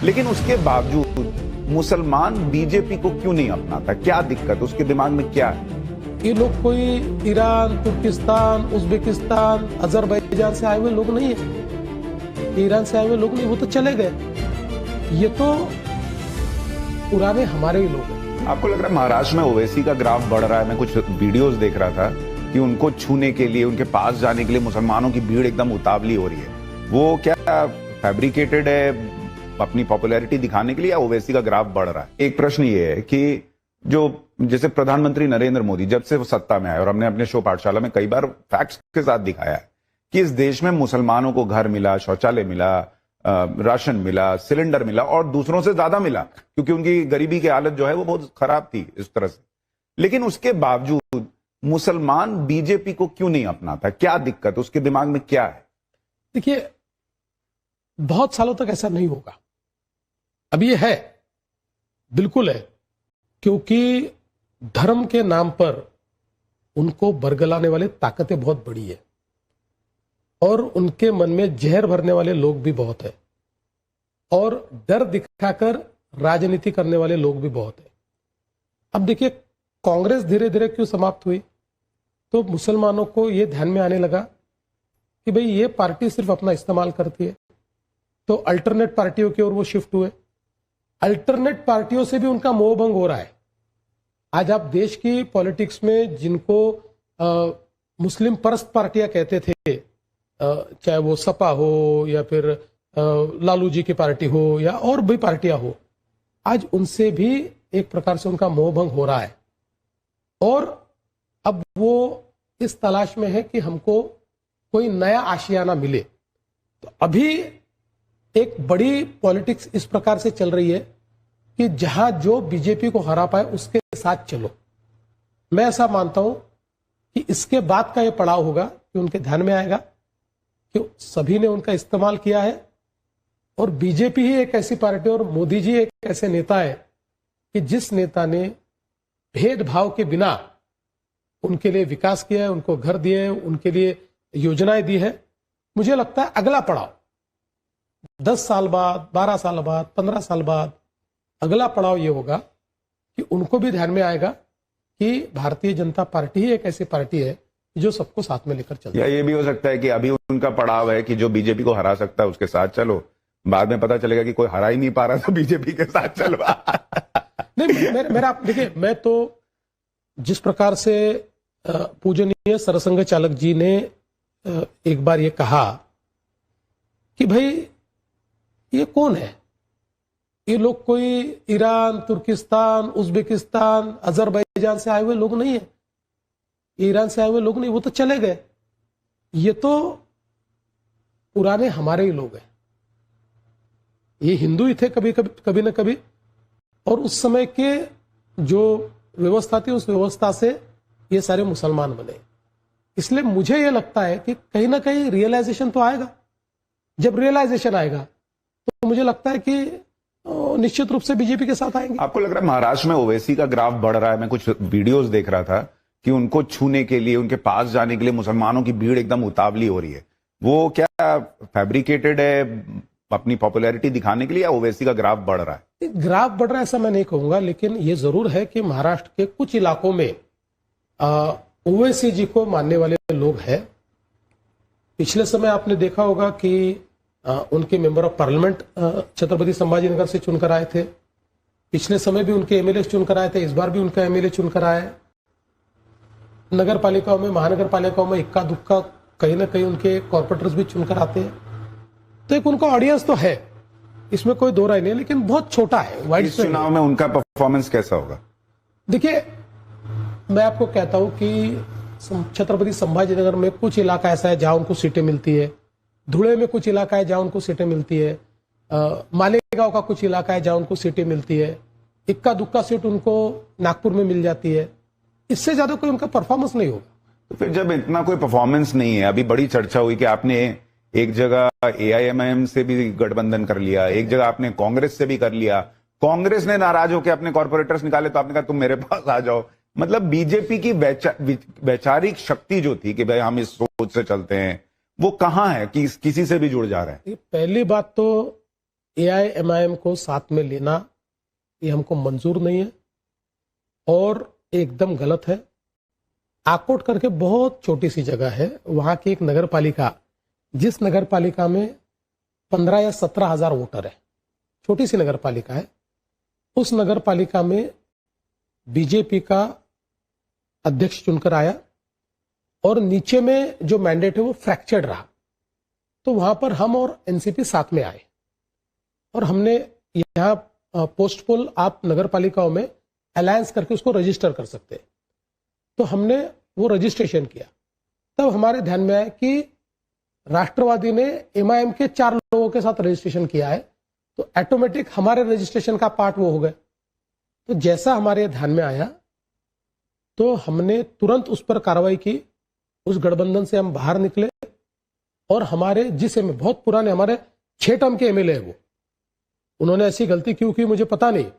लेकिन उसके बावजूद मुसलमान बीजेपी को क्यों नहीं अपनाता? क्या दिक्कत, उसके दिमाग में क्या है? ये लोग कोई ईरान, तुर्किस्तान, उज्बेकिस्तान, अजरबैजान से आए हुए लोग नहीं है। ईरान से आए हुए लोग नहीं, वो तो चले गए। ये तो पुराने हमारे ही लोग हैं। आपको लग रहा है महाराष्ट्र में ओवैसी का ग्राफ बढ़ रहा है? मैं कुछ वीडियोस देख रहा था कि उनको छूने के लिए, उनके पास जाने के लिए मुसलमानों की भीड़ एकदम उतावली हो रही है। वो क्या फैब्रिकेटेड है अपनी पॉपुलैरिटी दिखाने के लिए, या ओवैसी का ग्राफ बढ़ रहा है? एक प्रश्न ये है कि जो जैसे प्रधानमंत्री नरेंद्र मोदी जब से वो सत्ता में आए, और हमने अपने शो पाठशाला में कई बार फैक्ट्स के साथ दिखाया है कि इस देश में मुसलमानों को घर मिला, शौचालय मिला, राशन मिला, सिलेंडर मिला, और दूसरों से ज्यादा मिला, क्योंकि उनकी गरीबी की हालत जो है वो बहुत खराब थी इस तरह से। लेकिन उसके बावजूद मुसलमान बीजेपी को क्यों नहीं अपनाता? क्या दिक्कत, उसके दिमाग में क्या है? देखिए, बहुत सालों तक ऐसा नहीं होगा। अब ये है, बिल्कुल है, क्योंकि धर्म के नाम पर उनको बरगलाने वाले ताकतें बहुत बड़ी है और उनके मन में जहर भरने वाले लोग भी बहुत है और डर दिखाकर राजनीति करने वाले लोग भी बहुत है। अब देखिए, कांग्रेस धीरे धीरे क्यों समाप्त हुई, तो मुसलमानों को यह ध्यान में आने लगा कि भाई ये पार्टी सिर्फ अपना इस्तेमाल करती है, तो अल्टरनेट पार्टियों की ओर वो शिफ्ट हुए। अल्टरनेट पार्टियों से भी उनका मोह भंग हो रहा है। आज आप देश की पॉलिटिक्स में जिनको मुस्लिम परस्त पार्टियां कहते थे, चाहे वो सपा हो या फिर लालू जी की पार्टी हो या और भी पार्टियां हो, आज उनसे भी एक प्रकार से उनका मोह भंग हो रहा है और अब वो इस तलाश में है कि हमको कोई नया आशियाना मिले। तो अभी एक बड़ी पॉलिटिक्स इस प्रकार से चल रही है कि जहां जो बीजेपी को हरा पाए उसके साथ चलो। मैं ऐसा मानता हूं कि इसके बाद का यह पड़ाव होगा कि उनके ध्यान में आएगा कि सभी ने उनका इस्तेमाल किया है और बीजेपी ही एक ऐसी पार्टी और मोदी जी एक ऐसे नेता है कि जिस नेता ने भेदभाव के बिना उनके लिए विकास किया है, उनको घर दिए हैं, उनके लिए योजनाएं दी है। मुझे लगता है अगला पड़ाव 10 साल बाद, 12 साल बाद, 15 साल बाद अगला पड़ाव यह होगा कि उनको भी ध्यान में आएगा कि भारतीय जनता पार्टी ही एक ऐसी पार्टी है जो सबको साथ में लेकर चलती है। या ये भी हो सकता है कि अभी उनका पड़ाव है कि जो बीजेपी को हरा सकता है उसके साथ चलो, बाद में पता चलेगा कि कोई हरा ही नहीं पा रहा तो बीजेपी के साथ चलो। नहीं, मेरा देखिए, मैं तो जिस प्रकार से पूजनीय सरसंघ चालक जी ने एक बार ये कहा कि भाई ये कौन है, ये लोग कोई ईरान, तुर्किस्तान, उज्बेकिस्तान, अजरबैजान से आए हुए लोग नहीं है। ईरान से आए हुए लोग नहीं, वो तो चले गए। ये तो पुराने हमारे ही लोग हैं। ये हिंदू ही थे कभी न कभी, और उस समय के जो व्यवस्था थी उस व्यवस्था से ये सारे मुसलमान बने। इसलिए मुझे ये लगता है कि कहीं ना कहीं रियलाइजेशन तो आएगा। जब रियलाइजेशन आएगा तो मुझे लगता है कि निश्चित रूप से बीजेपी के साथ आएंगे। आपको लग रहा है महाराष्ट्र में ओवैसी का ग्राफ बढ़ रहा है? मैं कुछ वीडियोस देख रहा था कि उनको छूने के लिए, उनके पास जाने के लिए मुसलमानों की भीड़ एकदम उतावली हो रही है। वो क्या फैब्रिकेटेड है अपनी पॉपुलैरिटी दिखाने के लिए, या ओवैसी का ग्राफ बढ़ रहा है? ग्राफ बढ़ रहा है ऐसा मैं नहीं कहूंगा, लेकिन ये जरूर है कि महाराष्ट्र के कुछ इलाकों में ओवैसी जी को मानने वाले लोग हैं। पिछले समय आपने देखा होगा कि उनके member of parliament Chhatrapati Sambhajinagar से चुनकर आए थे। पिछले समय भी उनके एमएलए चुनकर आए थे, इस बार भी उनका एमएलए चुनकर आया है। नगर पालिकाओं में, महानगर पालिकाओं में इक्का दुक्का कहीं ना कहीं उनके कॉर्पोरेटर्स भी चुनकर आते हैं। तो एक उनका ऑडियंस तो है, इसमें कोई दो राय नहीं, लेकिन बहुत छोटा है। वाइड चुनाव में उनका परफॉर्मेंस कैसा होगा? देखिए, मैं आपको कहता हूं कि छत्रपति संभाजीनगर में कुछ इलाका ऐसा है जहां उनको सीटें मिलती है, धुले में कुछ इलाका है जहां उनको सीटें मिलती है, मालेगांव का कुछ इलाका है जहां उनको सीटें मिलती है, इक्का दुक्का सीट उनको नागपुर में मिल जाती है। इससे ज्यादा कोई उनका परफॉर्मेंस नहीं होगा। तो फिर जब इतना कोई परफॉर्मेंस नहीं है, अभी बड़ी चर्चा हुई कि आपने एक जगह एआईएमआईएम से भी गठबंधन कर लिया, एक जगह आपने कांग्रेस से भी कर लिया, कांग्रेस ने नाराज होकर अपने कॉर्पोरेटर्स निकाले तो आपने कहा तुम मेरे पास आ जाओ। मतलब बीजेपी की वैचारिक शक्ति जो थी कि भाई हम इस सोच से चलते हैं, वो कहां है कि किसी से भी जुड़ जा रहे हैं? पहली बात तो AIMIM को साथ में लेना ये हमको मंजूर नहीं है और एकदम गलत है। आकोट करके बहुत छोटी सी जगह है, वहां की एक नगर पालिका, जिस नगर पालिका में 15 या 17 हजार वोटर है, छोटी सी नगर पालिका है, उस नगर पालिका में बीजेपी का अध्यक्ष चुनकर आया और नीचे में जो मैंडेट है वो फ्रैक्चर्ड रहा। तो वहां पर हम और एनसीपी साथ में आए और हमने यहाँ पोस्ट पोल आप नगर पालिकाओं में अलायंस करके उसको रजिस्टर कर सकते हैं, तो हमने वो रजिस्ट्रेशन किया। तब हमारे ध्यान में आया कि राष्ट्रवादी ने MIM के 4 लोगों के साथ रजिस्ट्रेशन किया है, तो ऑटोमेटिक हमारे रजिस्ट्रेशन का पार्ट वो हो गए। तो जैसा हमारे ध्यान में आया तो हमने तुरंत उस पर कार्रवाई की, उस गठबंधन से हम बाहर निकले और हमारे जिस बहुत पुराने हमारे 6 टर्म के MLA है वो, उन्होंने ऐसी गलती क्यों की मुझे पता नहीं,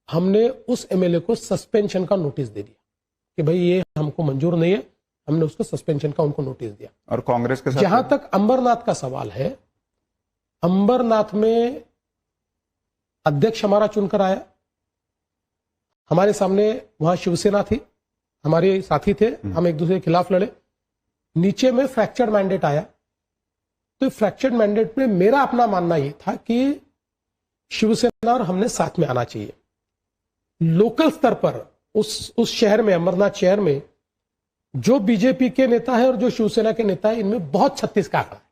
हमने उस MLA को सस्पेंशन का नोटिस दे दिया कि भाई ये हमको मंजूर नहीं है, हमने उसको सस्पेंशन का उनको नोटिस दिया। और कांग्रेस के साथ जहां तक अंबरनाथ का सवाल है, अंबरनाथ में अध्यक्ष हमारा चुनकर आया, हमारे सामने वहां शिवसेना थी, हमारे साथी थे, हम एक दूसरे के खिलाफ लड़े। नीचे में फ्रैक्चर्ड मैंडेट आया, तो फ्रैक्चर्ड मैंडेट में मेरा अपना मानना ये था कि शिवसेना और हमने साथ में आना चाहिए। लोकल स्तर पर उस शहर में, अमरनाथ शहर में, जो बीजेपी के नेता है और जो शिवसेना के नेता है, इनमें बहुत 36 का आंकड़ा है।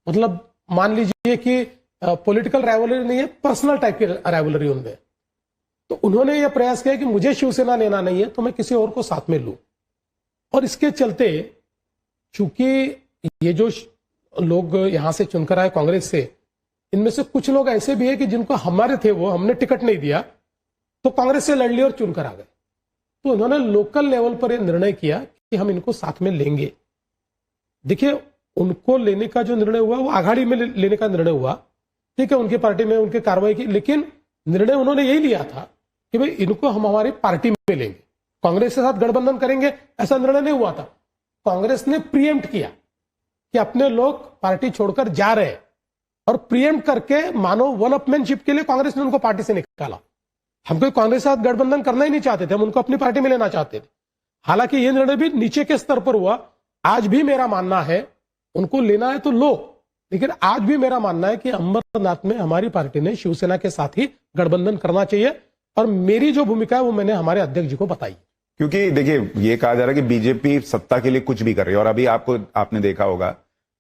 मतलब मान लीजिए कि पॉलिटिकल राइवलरी नहीं है, पर्सनल टाइप की राइवलरी उनमें। तो उन्होंने यह प्रयास किया कि मुझे शिवसेना लेना नहीं है तो मैं किसी और को साथ में लूं, और इसके चलते चूंकि ये जो लोग यहां से चुनकर आए कांग्रेस से, इनमें से कुछ लोग ऐसे भी है कि जिनको हमारे थे वो हमने टिकट नहीं दिया तो कांग्रेस से लड़ लिया और चुनकर आ गए। तो उन्होंने लोकल लेवल पर यह निर्णय किया कि हम इनको साथ में लेंगे। देखिए, उनको लेने का जो निर्णय हुआ वो आघाड़ी में लेने का निर्णय हुआ, ठीक है, उनकी पार्टी में उनकी कार्रवाई की, लेकिन निर्णय उन्होंने यही लिया था कि भाई इनको हम हमारी पार्टी में लेंगे, कांग्रेस के साथ गठबंधन करेंगे, ऐसा निर्णय नहीं हुआ था। कांग्रेस ने प्रीएम्प्ट किया कि अपने लोग पार्टी छोड़कर जा रहे हैं, और प्रीएम्प्ट करके मानो वन अपमैनशिप के लिए कांग्रेस ने उनको पार्टी से निकाला। हम कोई कांग्रेस के साथ गठबंधन करना ही नहीं चाहते थे, हम उनको अपनी पार्टी में लेना चाहते थे। हालांकि यह निर्णय भी नीचे के स्तर पर हुआ। आज भी मेरा मानना है उनको लेना है तो लो, लेकिन आज भी मेरा मानना है कि अमरनाथ में हमारी पार्टी ने शिवसेना के साथ ही गठबंधन करना चाहिए, और मेरी जो भूमिका है वो मैंने हमारे अध्यक्ष जी को बताई। क्योंकि देखिए, ये कहा जा रहा है कि बीजेपी सत्ता के लिए कुछ भी कर रही है, और अभी आपने देखा होगा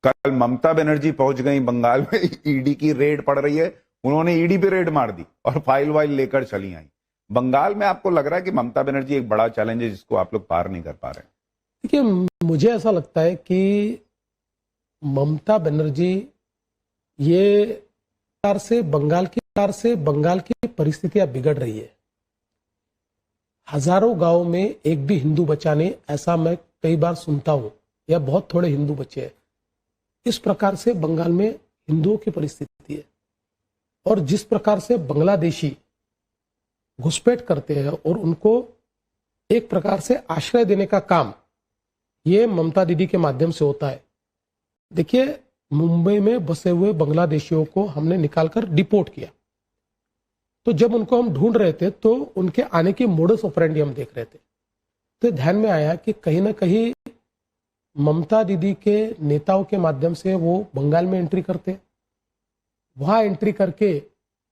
कल ममता बनर्जी पहुंच गई बंगाल में, ईडी की रेड पड़ रही है, उन्होंने ईडी पे रेड मार दी और फाइल वाइल लेकर चली आई। बंगाल में आपको लग रहा है कि ममता बनर्जी एक बड़ा चैलेंज है जिसको आप लोग पार नहीं कर पा रहे? देखिए, मुझे ऐसा लगता है कि ममता बनर्जी ये बंगाल की परिस्थितियां बिगड़ रही है। हजारों गांव में एक भी हिंदू बचा नहीं, ऐसा मैं कई बार सुनता हूं, या बहुत थोड़े हिंदू बचे हैं। इस प्रकार से बंगाल में हिंदुओं की परिस्थिति है, और जिस प्रकार से बांग्लादेशी घुसपैठ करते हैं और उनको एक प्रकार से आश्रय देने का काम ये ममता दीदी के माध्यम से होता है। देखिए, मुंबई में बसे हुए बांग्लादेशियों को हमने निकालकर डिपोर्ट किया, तो जब उनको हम ढूंढ रहे थे तो उनके आने की मोडस ऑपरेंडी हम देख रहे थे, तो ध्यान में आया कि कहीं ना कहीं ममता दीदी के नेताओं के माध्यम से वो बंगाल में एंट्री करते, वहां एंट्री करके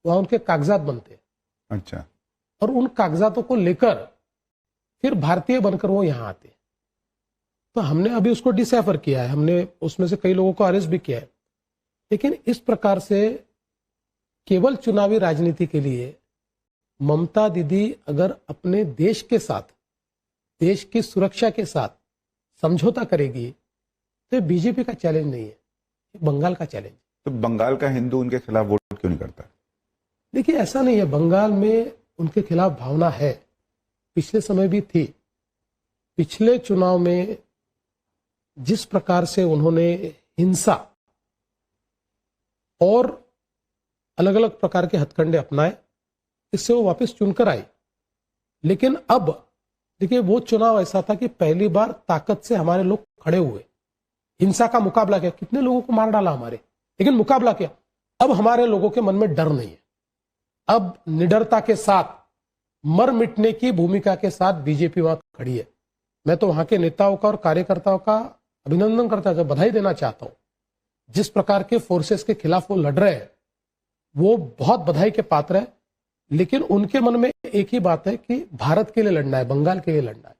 वहां उनके कागजात बनते, अच्छा, और उन कागजातों को लेकर फिर भारतीय बनकर वो यहां आते। तो हमने अभी उसको डिसैफर किया है, हमने उसमें से कई लोगों को अरेस्ट भी किया है। लेकिन इस प्रकार से केवल चुनावी राजनीति के लिए ममता दीदी अगर अपने देश के साथ, देश की सुरक्षा के साथ समझौता करेगी तो बीजेपी का चैलेंज नहीं है, बंगाल का चैलेंज। तो बंगाल का हिंदू उनके खिलाफ वोट क्यों नहीं करता? देखिए, ऐसा नहीं है, बंगाल में उनके खिलाफ भावना है, पिछले समय भी थी। पिछले चुनाव में जिस प्रकार से उन्होंने हिंसा और अलग अलग प्रकार के हथकंडे अपनाए, इससे वो वापस चुनकर आई। लेकिन अब देखिए, वो चुनाव ऐसा था कि पहली बार ताकत से हमारे लोग खड़े हुए, हिंसा का मुकाबला किया, कितने लोगों को मार डाला हमारे, लेकिन मुकाबला किया। अब हमारे लोगों के मन में डर नहीं है। अब निडरता के साथ, मर मिटने की भूमिका के साथ बीजेपी वहां खड़ी है। मैं तो वहां के नेताओं का और कार्यकर्ताओं का अभिनंदन करता हूं, बधाई देना चाहता हूं। जिस प्रकार के फोर्सेस के खिलाफ वो लड़ रहे हैं वो बहुत बधाई के पात्र है, लेकिन उनके मन में एक ही बात है कि भारत के लिए लड़ना है, बंगाल के लिए लड़ना है,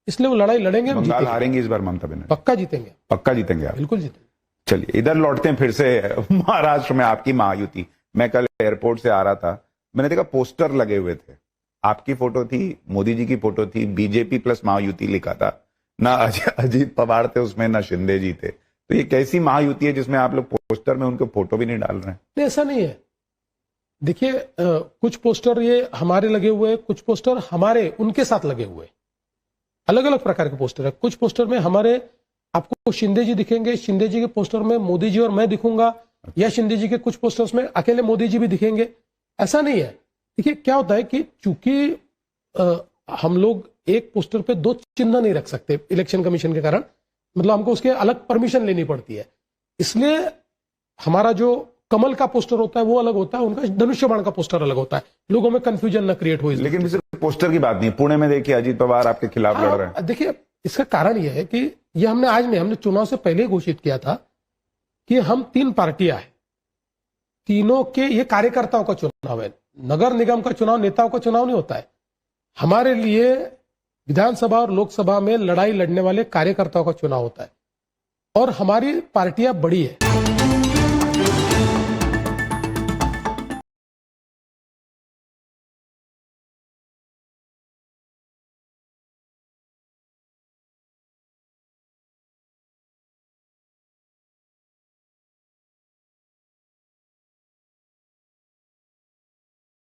इसलिए वो लड़ाई लड़ेंगे। बंगाल हारेंगे इस बार ममता बनर्जी? पक्का जीतेंगे। पक्का जीतेंगे आप? बिल्कुल जीतेंगे। चलिए इधर लौटते हैं फिर से महाराष्ट्र में आपकी महायुति। मैं कल एयरपोर्ट से आ रहा था, मैंने देखा पोस्टर लगे हुए थे, आपकी फोटो थी, मोदी जी की फोटो थी, बीजेपी प्लस महायुति लिखा था, ना अजीत पवार थे उसमें, ना शिंदे जी थे। तो ये कैसी महायुति है जिसमें आप लोग पोस्टर में उनके फोटो भी नहीं डाल रहे हैं? नहीं, ऐसा नहीं है। देखिए, कुछ पोस्टर ये हमारे लगे हुए, कुछ पोस्टर हमारे उनके साथ लगे हुए, अलग अलग प्रकार के पोस्टर है। कुछ पोस्टर में हमारे आपको शिंदे जी दिखेंगे, शिंदे जी के पोस्टर में मोदी जी और मैं दिखूंगा, या शिंदे जी के कुछ पोस्टर्स में अकेले मोदी जी भी दिखेंगे। ऐसा नहीं है। देखिए क्या होता है कि चूंकि हम लोग एक पोस्टर पे दो चिन्ह नहीं रख सकते इलेक्शन कमीशन के कारण, मतलब हमको उसके अलग परमिशन लेनी पड़ती है। इसलिए हमारा जो कमल का पोस्टर होता है वो अलग होता है, उनका धनुष्य बाण का पोस्टर अलग होता है, लोगों में कंफ्यूजन न क्रिएट हो। लेकिन सिर्फ पोस्टर की बात नहीं, पुणे में देखिए अजीत पवार आपके खिलाफ लड़ रहे हैं। देखिए इसका कारण यह है कि ये हमने आज नहीं, हमने चुनाव से पहले घोषित किया था कि हम 3 पार्टियां हैं, तीनों के ये कार्यकर्ताओं का चुनाव है। नगर निगम का चुनाव नेताओं का चुनाव नहीं होता है। हमारे लिए विधानसभा और लोकसभा में लड़ाई लड़ने वाले कार्यकर्ताओं का चुनाव होता है, और हमारी पार्टियां बड़ी है।